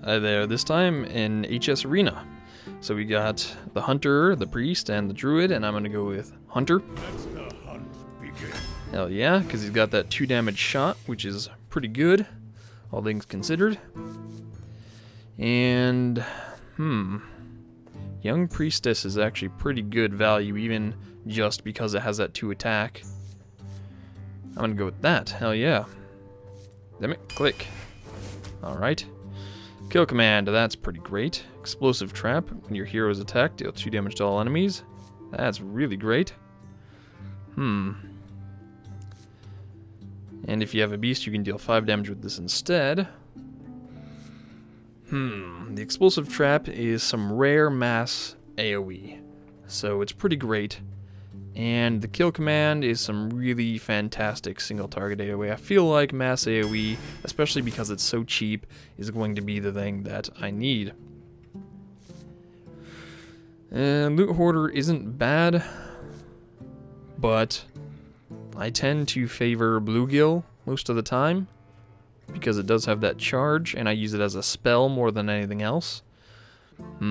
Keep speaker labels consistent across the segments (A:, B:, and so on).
A: there, this time in HS Arena. So we got the Hunter, the Priest, and the Druid, and I'm going to go with Hunter.
B: Let's the hunt begin.
A: Hell yeah, because he's got that 2 damage shot, which is pretty good, all things considered. And, Young Priestess is actually pretty good value, even just because it has that 2 attack. I'm going to go with that, hell yeah. Damn it, click. Alright. Kill command, that's pretty great. Explosive trap, when your hero is attacked, deal 2 damage to all enemies. That's really great. And if you have a beast, you can deal 5 damage with this instead. The explosive trap is some rare mass AoE, so it's pretty great. And the kill command is some really fantastic single target AoE. I feel like mass AoE, especially because it's so cheap, is going to be the thing that I need. And Loot Hoarder isn't bad, but I tend to favor Bluegill most of the time because it does have that charge, and I use it as a spell more than anything else. Yeah,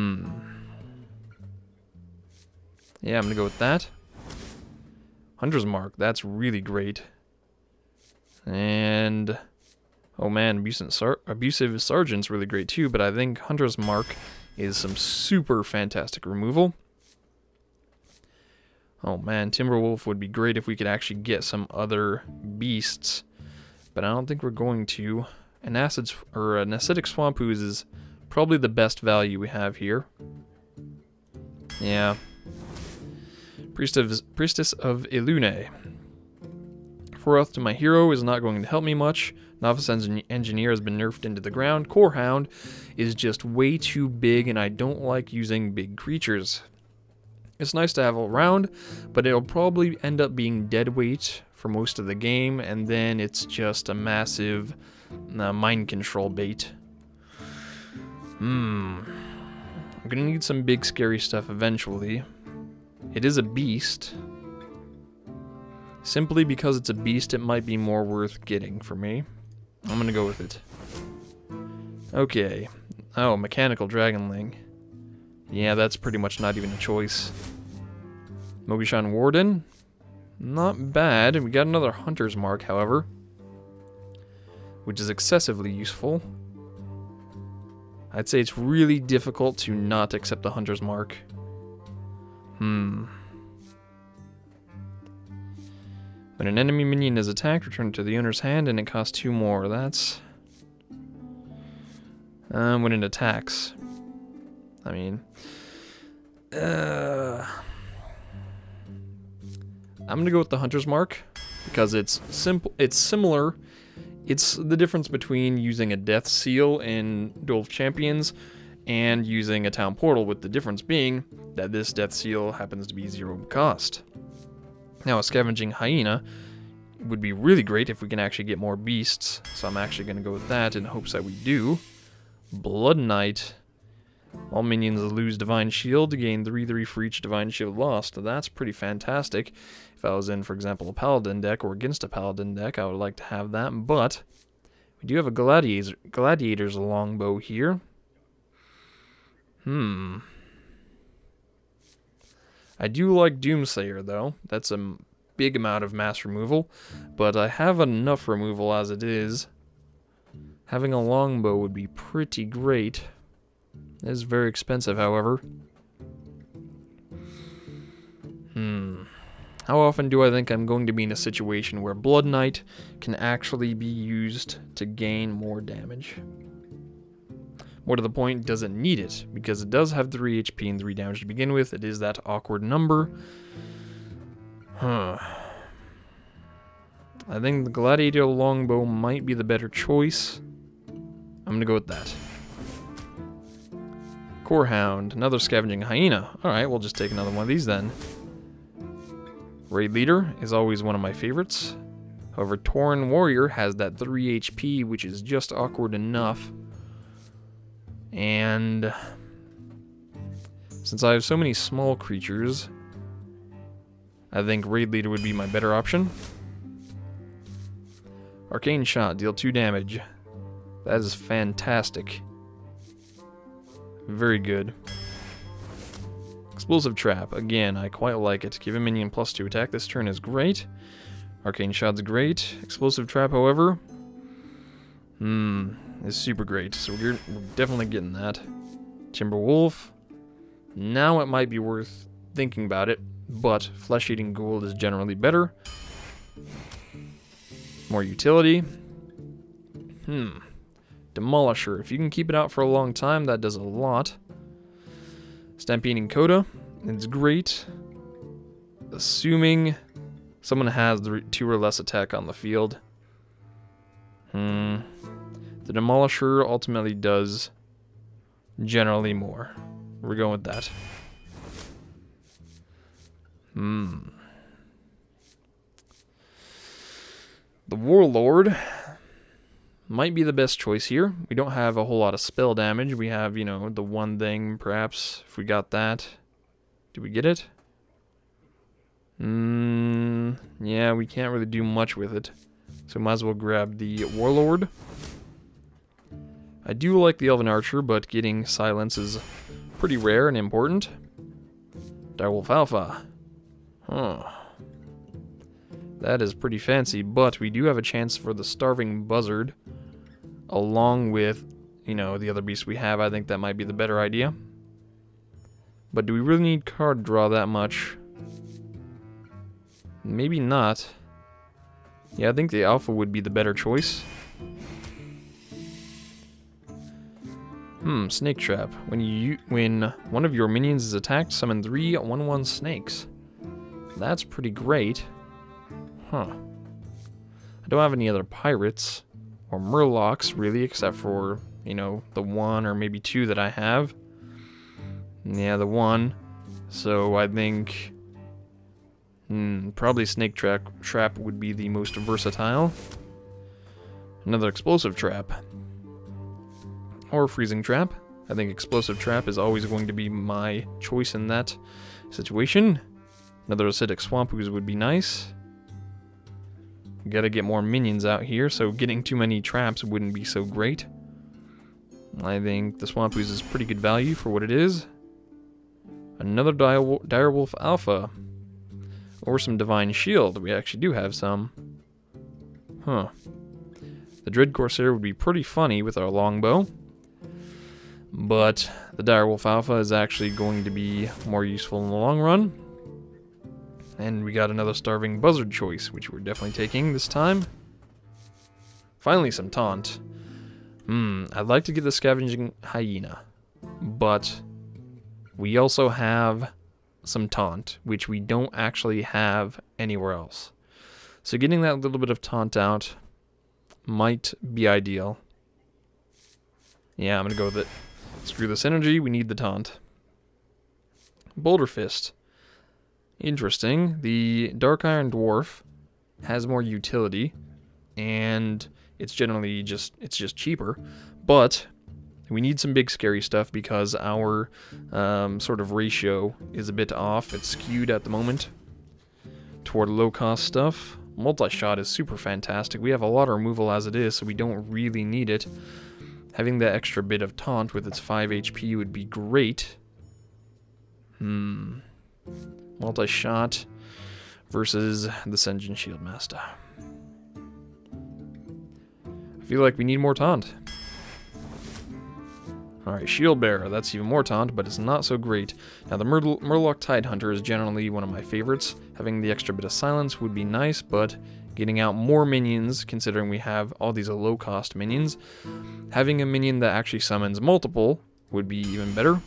A: I'm gonna go with that. Hunter's Mark, that's really great. And oh man, Abusive Sergeant's really great too, but I think Hunter's Mark is some super fantastic removal. Oh man, Timberwolf would be great if we could actually get some other beasts, but I don't think we're going to. An Acidic Swamp Ooze is probably the best value we have here. Yeah. Priestess of Elune. 4 health to my hero is not going to help me much. Novice Engineer has been nerfed into the ground. Core Hound is just way too big, and I don't like using big creatures. It's nice to have all around, but it'll probably end up being dead weight for most of the game, and then it's just a massive mind control bait. I'm gonna need some big scary stuff eventually. It is a beast. Simply because it's a beast, it might be more worth getting for me. I'm gonna go with it. Okay. Oh, Mechanical Dragonling. Yeah, that's pretty much not even a choice. Mogishan Warden. Not bad. We got another Hunter's Mark, however, which is excessively useful. I'd say it's really difficult to not accept the Hunter's Mark. When an enemy minion is attacked, return it to the owner's hand, and it costs 2 more. That's... when it attacks. I mean... I'm gonna go with the Hunter's Mark, because it's simple. It's similar. It's the difference between using a Death Seal in Duel of Champions and using a Town Portal, with the difference being that this Death Seal happens to be 0 cost. Now, a Scavenging Hyena would be really great if we can actually get more beasts, so I'm actually going to go with that in hopes that we do. Blood Knight. All minions lose Divine Shield to gain 3/3 for each Divine Shield lost. That's pretty fantastic. If I was in, for example, a Paladin deck or against a Paladin deck, I would like to have that, but we do have a Gladiator's Longbow here. I do like Doomsayer, though. That's a big amount of mass removal, but I have enough removal as it is. Having a longbow would be pretty great. It is very expensive, however. How often do I think I'm going to be in a situation where Blood Knight can actually be used to gain more damage? More to the point, doesn't need it, because it does have 3 HP and 3 damage to begin with. It is that awkward number. I think the Gladiator Longbow might be the better choice. I'm gonna go with that. Core Hound, another Scavenging Hyena. Alright, we'll just take another one of these then. Raid Leader is always one of my favorites. However, Tauren Warrior has that 3 HP, which is just awkward enough. And since I have so many small creatures, I think Raid Leader would be my better option. Arcane Shot, deal 2 damage. That is fantastic. Very good. Explosive Trap. Again, I quite like it. Give a minion +2 attack this turn is great. Arcane Shot's great. Explosive Trap, however, is super great. So we're definitely getting that. Timberwolf. Now it might be worth thinking about it, but Flesh-Eating Ghoul is generally better. More utility. Demolisher. If you can keep it out for a long time, that does a lot. Stampeding Coda. It's great. Assuming someone has the 2 or less attack on the field. The Demolisher ultimately does generally more. We're going with that. The Warlord might be the best choice here. We don't have a whole lot of spell damage. We have, you know, the one thing, perhaps, if we got that. Did we get it? Yeah, we can't really do much with it. So might as well grab the Warlord. I do like the Elven Archer, but getting silence is pretty rare and important. Direwolf Alpha. That is pretty fancy, but we do have a chance for the Starving Buzzard. Along with, you know, the other beasts we have. I think that might be the better idea. But do we really need card draw that much? Maybe not. Yeah, I think the Alpha would be the better choice. Snake Trap. When one of your minions is attacked, summon 3 1/1 snakes. That's pretty great. I don't have any other pirates or murlocs really, except for, you know, the 1 or maybe 2 that I have. Yeah, the 1. So I think probably Snake Trap would be the most versatile. Another Explosive Trap. Or Freezing Trap. I think Explosive Trap is always going to be my choice in that situation. Another Acidic Swamp Ooze would be nice. Gotta get more minions out here, so getting too many traps wouldn't be so great. I think the Swamp Ooze is pretty good value for what it is. Another Direwolf Alpha. Or some Divine Shield. We actually do have some. The Dread Corsair would be pretty funny with our longbow. But the Direwolf Alpha is actually going to be more useful in the long run. And we got another Starving Buzzard choice, which we're definitely taking this time. Finally, some Taunt. I'd like to get the Scavenging Hyena, but we also have some Taunt, which we don't actually have anywhere else. So getting that little bit of Taunt out might be ideal. Yeah, I'm going to go with it. Screw this energy, we need the Taunt. Boulder Fist. Interesting. The Dark Iron Dwarf has more utility, and it's generally just cheaper, but we need some big scary stuff because our sort of ratio is a bit off. It's skewed at the moment toward low-cost stuff. Multi-shot is super fantastic. We have a lot of removal as it is, so we don't really need it. Having that extra bit of taunt with its 5 HP would be great. Multi-shot versus the Senjin Shieldmaster. I feel like we need more taunt. Alright, Shield Bearer, that's even more taunt, but it's not so great. Now the Murloc Tidehunter is generally one of my favorites. Having the extra bit of silence would be nice, but getting out more minions, considering we have all these low-cost minions, having a minion that actually summons multiple would be even better.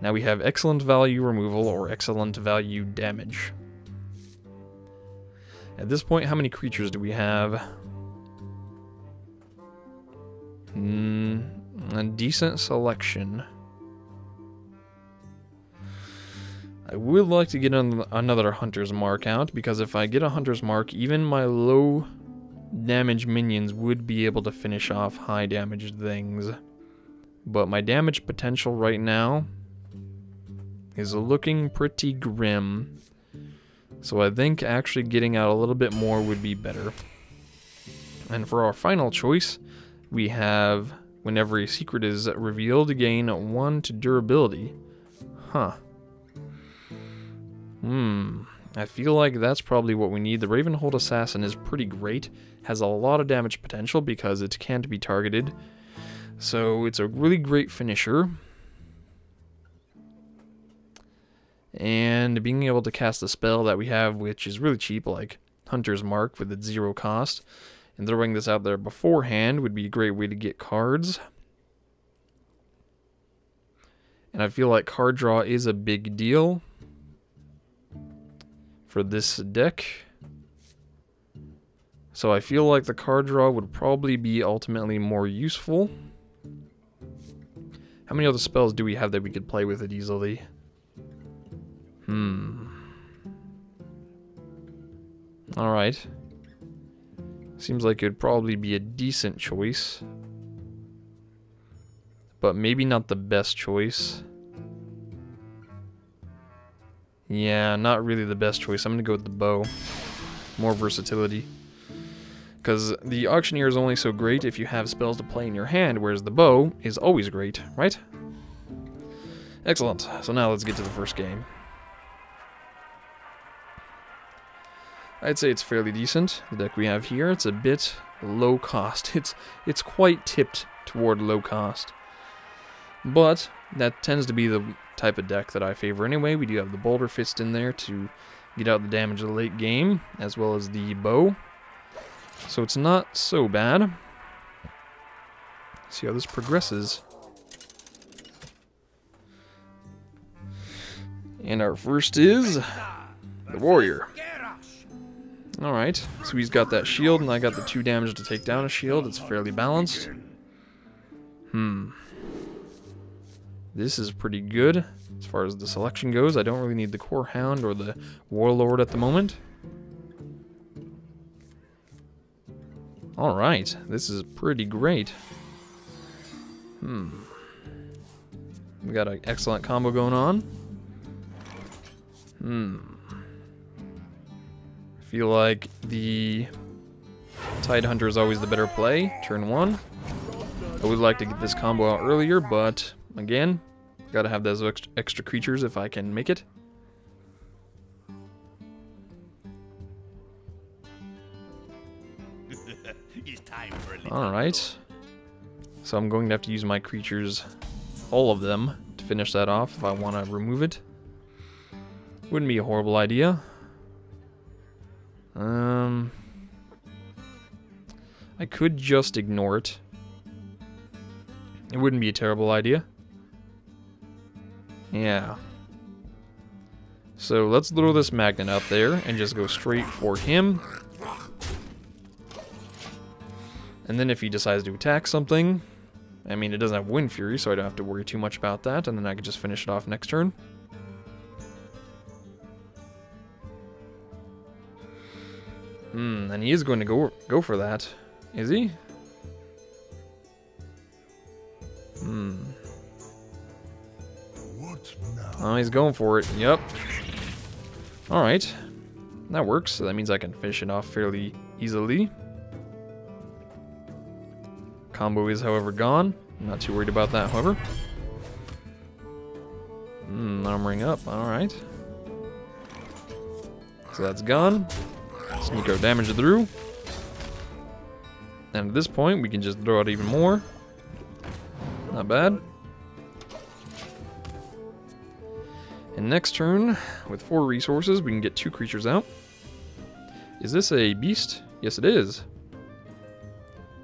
A: Now we have excellent value removal or excellent value damage. At this point, how many creatures do we have? A decent selection. I would like to get another Hunter's Mark out, because if I get a Hunter's Mark, even my low damage minions would be able to finish off high damage things. But my damage potential right now is looking pretty grim. So I think actually getting out a little bit more would be better. And for our final choice, we have Whenever a secret is revealed, gain 1 to durability. Huh. I feel like that's probably what we need. The Ravenhold Assassin is pretty great. Has a lot of damage potential because it can't be targeted. So it's a really great finisher. And being able to cast a spell that we have, which is really cheap, like Hunter's Mark with its 0 cost, and throwing this out there beforehand would be a great way to get cards. And I feel like card draw is a big deal for this deck. So I feel like the card draw would probably be ultimately more useful. How many other spells do we have that we could play with it easily? Alright. Seems like it would probably be a decent choice. But maybe not the best choice. Yeah, not really the best choice. I'm going to go with the bow. More versatility. Because the Auctioneer is only so great if you have spells to play in your hand, whereas the bow is always great, right? Excellent. So now let's get to the first game. I'd say it's fairly decent, the deck we have here. It's a bit low cost. It's quite tipped toward low cost. But that tends to be the type of deck that I favor anyway. We do have the Boulder Fist in there to get out the damage of the late game, as well as the bow. So it's not so bad. See how this progresses. And our first is the Warrior. Alright, so he's got that shield, and I got the 2 damage to take down a shield. It's fairly balanced. This is pretty good as far as the selection goes. I don't really need the Core Hound or the Warlord at the moment. Alright, this is pretty great. We got an excellent combo going on. Feel like the Tide Hunter is always the better play, turn 1. I would like to get this combo out earlier, but again, gotta have those extra creatures if I can make it. Alright. So I'm going to have to use my creatures, all of them, to finish that off if I want to remove it. Wouldn't be a horrible idea. I could just ignore it. It wouldn't be a terrible idea. Yeah. So let's throw this magnet out there and just go straight for him. And then if he decides to attack something, I mean, it doesn't have Wind Fury, so I don't have to worry too much about that, and then I can just finish it off next turn. And he is going to go for that. Is he? Oh, he's going for it. Yep. Alright. That works, so that means I can finish it off fairly easily. Combo is, however, gone. I'm not too worried about that, however. Armoring up, alright. So that's gone. Sneak out damage through. And at this point, we can just throw out even more. Not bad. And next turn, with 4 resources, we can get 2 creatures out. Is this a beast? Yes, it is.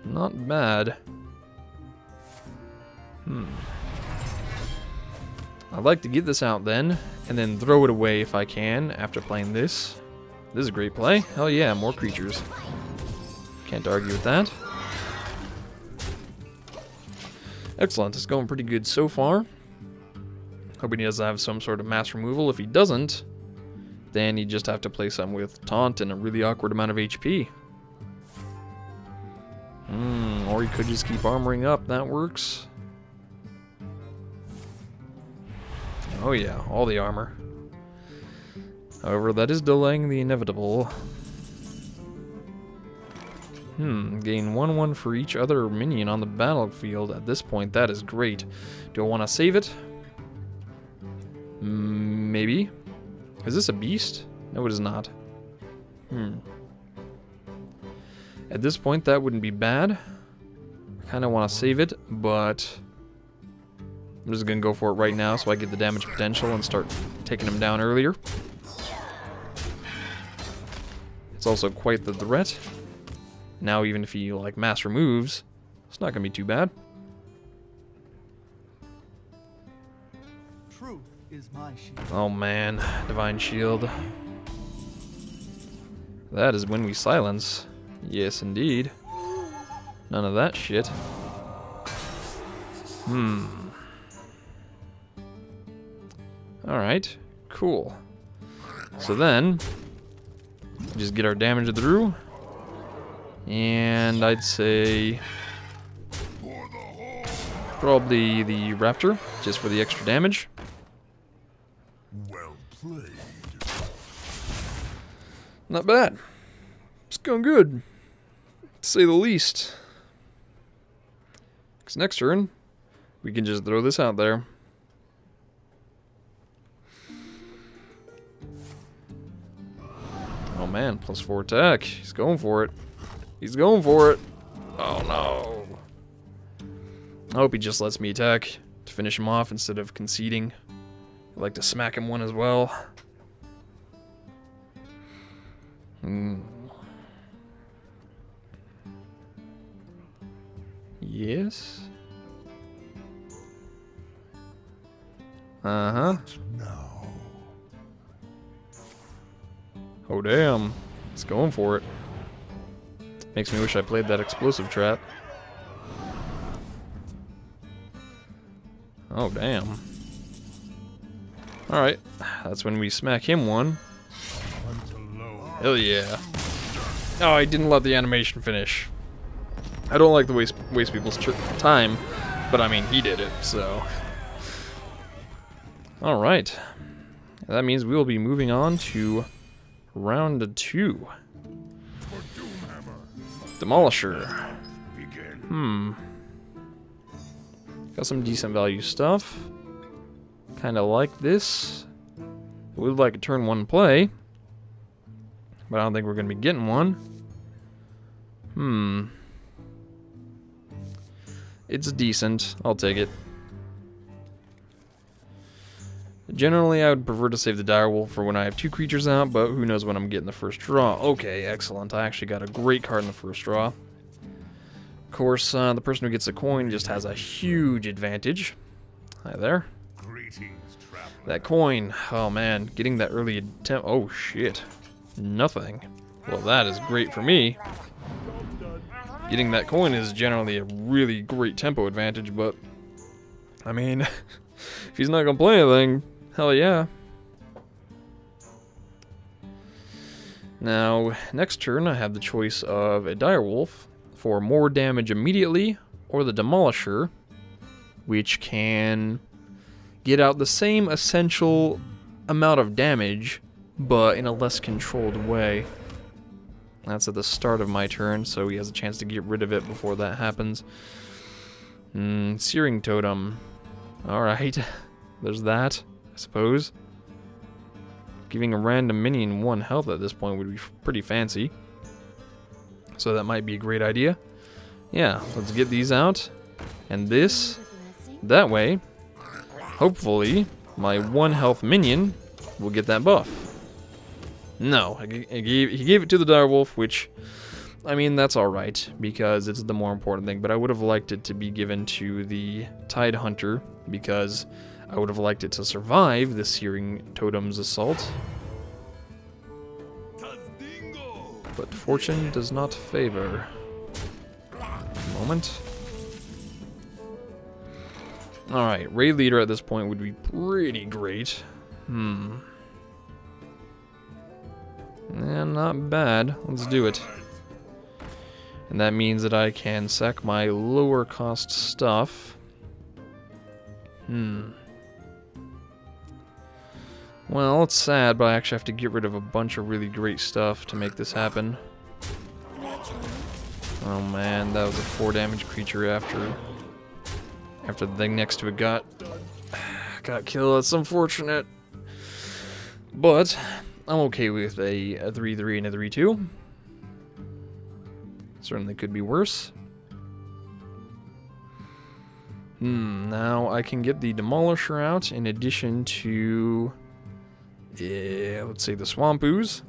A: Not bad. I'd like to get this out then, and then throw it away if I can after playing this. This is a great play. Hell yeah, more creatures. Can't argue with that. Excellent, it's going pretty good so far. Hoping he does have some sort of mass removal. If he doesn't, then you just have to play something with Taunt and a really awkward amount of HP. Or he could just keep armoring up, that works. Oh yeah, all the armor. However, that is delaying the inevitable. Gain 1/1 for each other minion on the battlefield. At this point, that is great. Do I want to save it? Maybe. Is this a beast? No, it is not. At this point, that wouldn't be bad. I kind of want to save it, but I'm just going to go for it right now so I get the damage potential and start taking him down earlier. It's also quite the threat. Now, even if he, like, mass removes, it's not going to be too bad.
C: Truth is my shield.
A: Oh man, Divine Shield. That is when we silence. Yes, indeed. None of that shit. Alright, cool. So then, just get our damage through. And I'd say probably the Raptor, just for the extra damage.
B: Well played.
A: Not bad. It's going good, to say the least. Because next turn, we can just throw this out there. Oh man, +4 attack. He's going for it. He's going for it. Oh no. I hope he just lets me attack to finish him off instead of conceding. I'd like to smack him one as well. Yes. Uh-huh.
B: Now.
A: Oh damn. He's going for it. Makes me wish I played that explosive trap. Oh damn. Alright, that's when we smack him one. Hell yeah. Oh, I didn't let the animation finish. I don't like to waste people's time, but I mean, he did it, so. Alright. That means we will be moving on to round 2. Demolisher. Got some decent value stuff. Kinda like this. Would like a turn 1 play. But I don't think we're gonna be getting one. It's decent. I'll take it. Generally, I would prefer to save the Direwolf for when I have 2 creatures out, but who knows when I'm getting the first draw. Okay, excellent. I actually got a great card in the first draw. Of course, the person who gets a coin just has a huge advantage. Hi there.
B: Greetings, traveler.
A: That coin. Oh man, getting that early attempt. Oh shit. Nothing. Well, that is great for me. Getting that coin is generally a really great tempo advantage, but I mean, if he's not gonna play anything, hell yeah. Now, next turn I have the choice of a Direwolf for more damage immediately, or the Demolisher, which can get out the same essential amount of damage, but in a less controlled way. That's at the start of my turn, so he has a chance to get rid of it before that happens. Searing Totem. Alright, there's that, I suppose. Giving a random minion 1 health at this point would be pretty fancy. So that might be a great idea. Yeah, let's get these out. And this, that way, hopefully, my 1 health minion will get that buff. No, he gave it to the Direwolf, which, I mean, that's alright, because it's the more important thing, but I would have liked it to be given to the Tide Hunter, because I would have liked it to survive the Searing Totem's assault. But fortune does not favor. Moment. Alright, Raid Leader at this point would be pretty great. Yeah, not bad. Let's do it. And that means that I can sack my lower cost stuff. Well, it's sad, but I actually have to get rid of a bunch of really great stuff to make this happen. Oh man, that was a 4 damage creature after the thing next to it got killed. That's unfortunate. But I'm okay with a 3-3 and a 3-2. Certainly could be worse. Now I can get the Demolisher out in addition to, let's say the Swamp Ooze.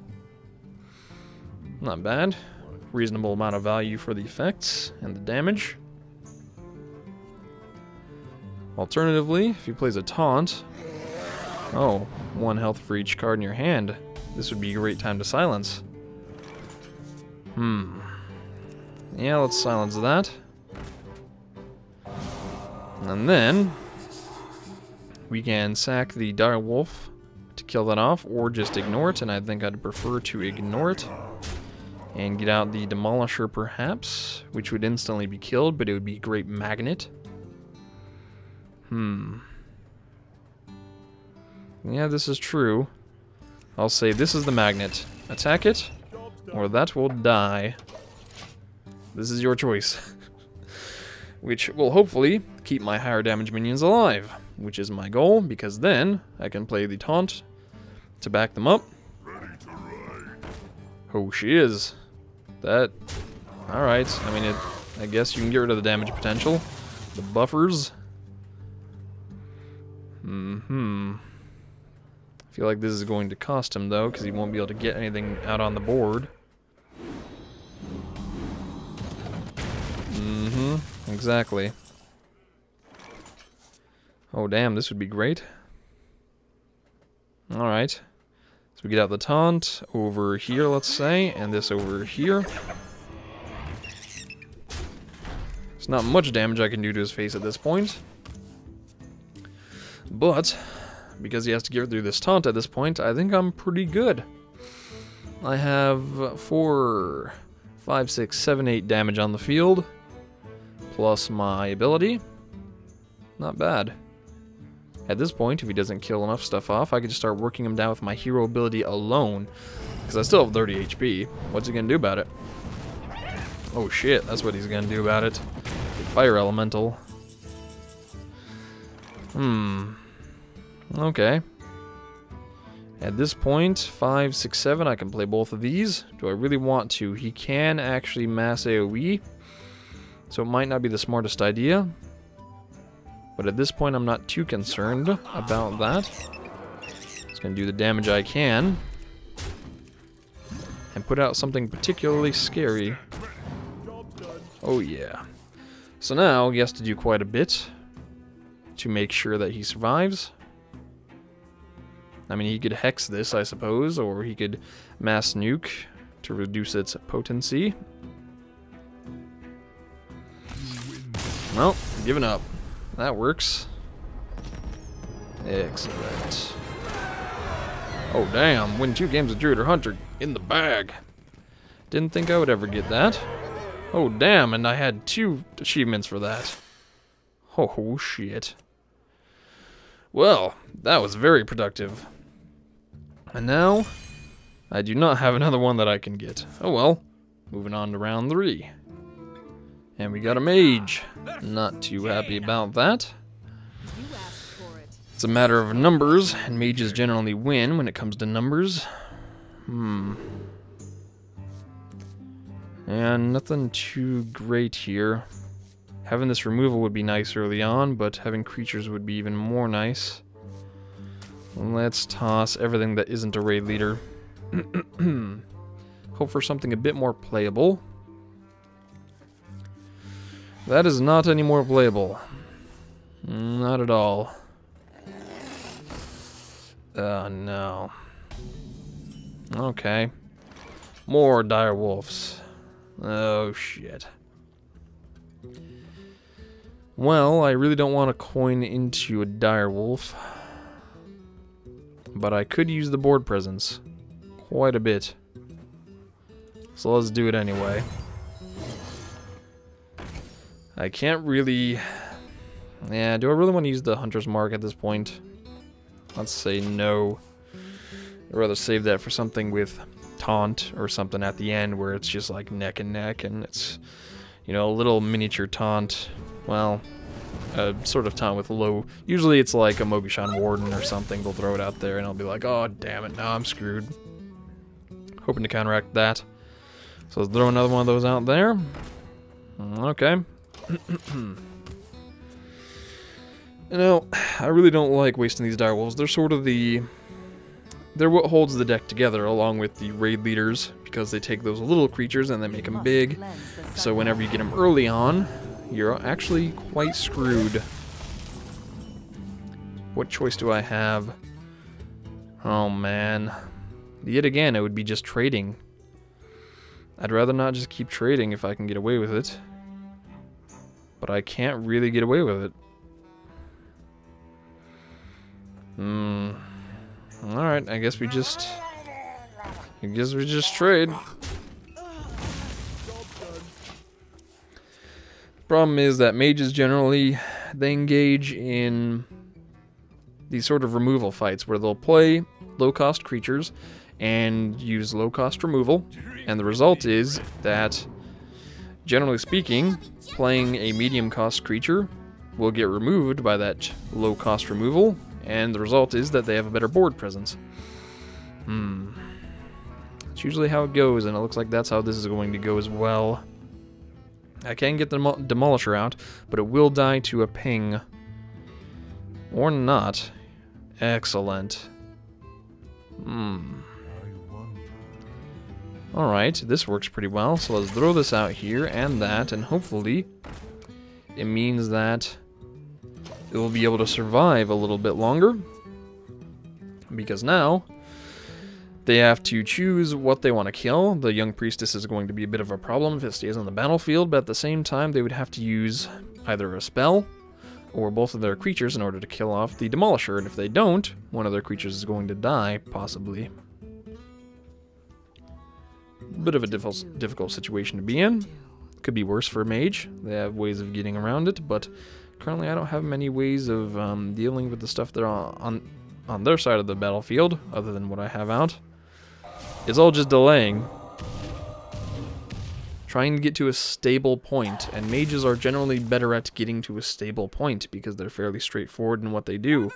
A: Not bad. Reasonable amount of value for the effects and the damage. Alternatively, if he plays a Taunt, oh, 1 health for each card in your hand. This would be a great time to silence. Yeah, let's silence that. And then we can sack the Direwolf to kill that off, or just ignore it, and I think I'd prefer to ignore it. And get out the Demolisher perhaps, which would instantly be killed, but it would be a great magnet. Yeah, this is true. I'll say this is the magnet. Attack it, or that will die. This is your choice. Which will hopefully keep my higher damage minions alive, which is my goal, because then I can play the Taunt to back them up. Oh, she is. That... Alright, I mean, I guess you can get rid of the damage potential. The buffers. I feel like this is going to cost him, though, because he won't be able to get anything out on the board. Exactly. Oh, damn, this would be great. Alright. So we get out the Taunt over here, let's say, and this over here. There's not much damage I can do to his face at this point. But, because he has to get through this Taunt at this point, I think I'm pretty good. I have 4, 5, 6, 7, 8 damage on the field, plus my ability. Not bad. At this point, if he doesn't kill enough stuff off, I could just start working him down with my hero ability alone. Because I still have 30 HP. What's he gonna do about it? Oh shit, that's what he's gonna do about it. The Fire Elemental. Okay. At this point, 5, 6, 7, I can play both of these. Do I really want to? He can actually mass AoE, so it might not be the smartest idea. But at this point, I'm not too concerned about that. Just gonna do the damage I can. And put out something particularly scary. Oh yeah. So now, he has to do quite a bit to make sure that he survives. I mean, he could hex this, I suppose, or he could mass nuke to reduce its potency. Well, giving up. That works. Excellent. Oh, damn. Win 2 games with Druid or Hunter in the bag. Didn't think I would ever get that. Oh, damn, and I had 2 achievements for that. Oh, shit. Well, that was very productive. And now, I do not have another one that I can get. Oh well, moving on to round 3. And we got a mage. Not too happy about that. It's a matter of numbers, and mages generally win when it comes to numbers. And nothing too great here. Having this removal would be nice early on, but having creatures would be even more nice. Let's toss everything that isn't a raid leader. Hope for something a bit more playable. That is not any more playable. Not at all. No. Okay. More dire wolves. Oh, shit. Well, I really don't want to coin into a dire wolf. But I could use the board presence. Quite a bit. So let's do it anyway. I can't really... Yeah, do I really want to use the Hunter's Mark at this point? Let's say no. I'd rather save that for something with taunt or something at the end where it's just like neck and neck, and it's, you know, a little miniature taunt. Well, a sort of taunt with low. Usually it's like a Mogishan Warden or something. They'll throw it out there, and I'll be like, oh damn it, now I'm screwed. Hoping to counteract that. So let's throw another one of those out there. Okay. You know, I really don't like wasting these direwolves. They're sort of they're what holds the deck together, along with the raid leaders, because they take those little creatures and they make them big. So whenever you get them early on, you're actually quite screwed. What choice do I have? Oh man. Yet again, it would be just trading. I'd rather not just keep trading if I can get away with it. But I can't really get away with it. Alright, I guess we just trade. Problem is that mages generally, they engage in these sort of removal fights where they'll play low-cost creatures and use low-cost removal, and the result is that, generally speaking, playing a medium-cost creature will get removed by that low-cost removal, and the result is that they have a better board presence. It's usually how it goes, and it looks like that's how this is going to go as well. I can get the Demolisher out, but it will die to a ping. Or not. Excellent. Alright, this works pretty well, so let's throw this out here and that, and hopefully it means that it will be able to survive a little bit longer, because now they have to choose what they want to kill. The Young Priestess is going to be a bit of a problem if it stays on the battlefield, but at the same time they would have to use either a spell or both of their creatures in order to kill off the Demolisher, and if they don't, one of their creatures is going to die, possibly. Bit of a difficult situation to be in. Could be worse for a mage. They have ways of getting around it, but currently I don't have many ways of dealing with the stuff that are on their side of the battlefield, other than what I have out. It's all just delaying. Trying to get to a stable point, and mages are generally better at getting to a stable point because they're fairly straightforward in what they do.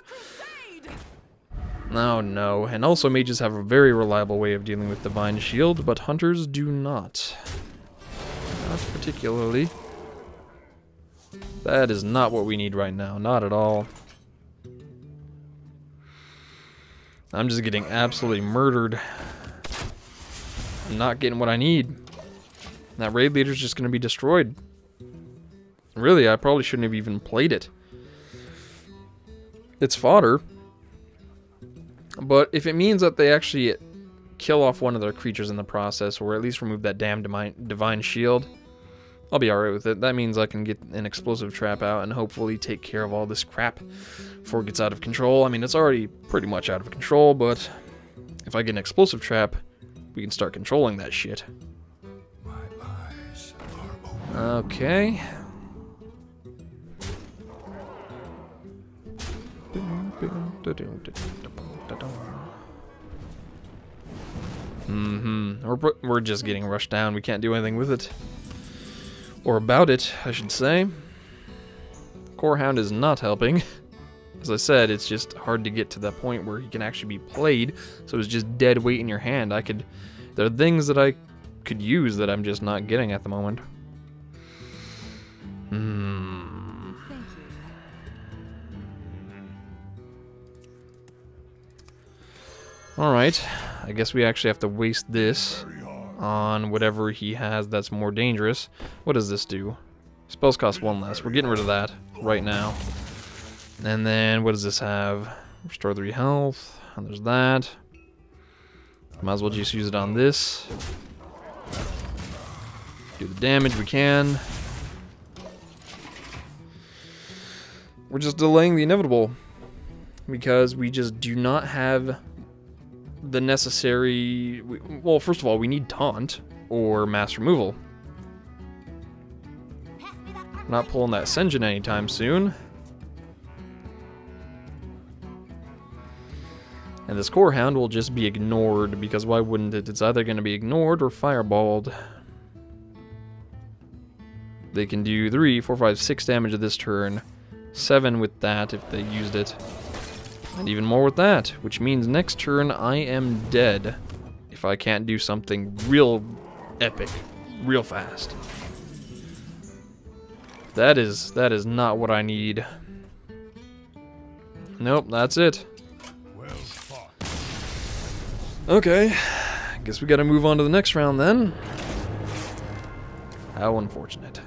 A: Oh no, and also mages have a very reliable way of dealing with Divine Shield, but hunters do not. Not particularly. That is not what we need right now, not at all. I'm just getting absolutely murdered. I'm not getting what I need. That raid leader's just going to be destroyed. Really, I probably shouldn't have even played it. It's fodder. But if it means that they actually kill off one of their creatures in the process, or at least remove that damn Divine Shield, I'll be alright with it. That means I can get an explosive trap out and hopefully take care of all this crap before it gets out of control. I mean, it's already pretty much out of control, but if I get an explosive trap, we can start controlling that shit.
B: My eyes are open.
A: Okay. We're just getting rushed down. We can't do anything with it. Or about it, I should say. Core Hound is not helping. As I said, it's just hard to get to that point where he can actually be played, so it's just dead weight in your hand. There are things that I could use that I'm just not getting at the moment. Alright, I guess we actually have to waste this on whatever he has that's more dangerous. What does this do? Spells cost 1 less. We're getting rid of that right now. And then, what does this have? Restore 3 health. And there's that. Might as well just use it on this. Do the damage we can. We're just delaying the inevitable. Because we just do not have the necessary... Well, first of all, we need Taunt or Mass Removal. Not pulling that Senjin anytime soon. And And this Core Hound will just be ignored, because why wouldn't it? It's either going to be ignored or fireballed. They can do 3, 4, 5, 6 damage this turn. 7 with that if they used it. And even more with that, which means next turn I am dead. If I can't do something real epic, real fast. That is not what I need. Nope, that's it.
B: Well fought.
A: Okay, guess we gotta move on to the next round then. How unfortunate.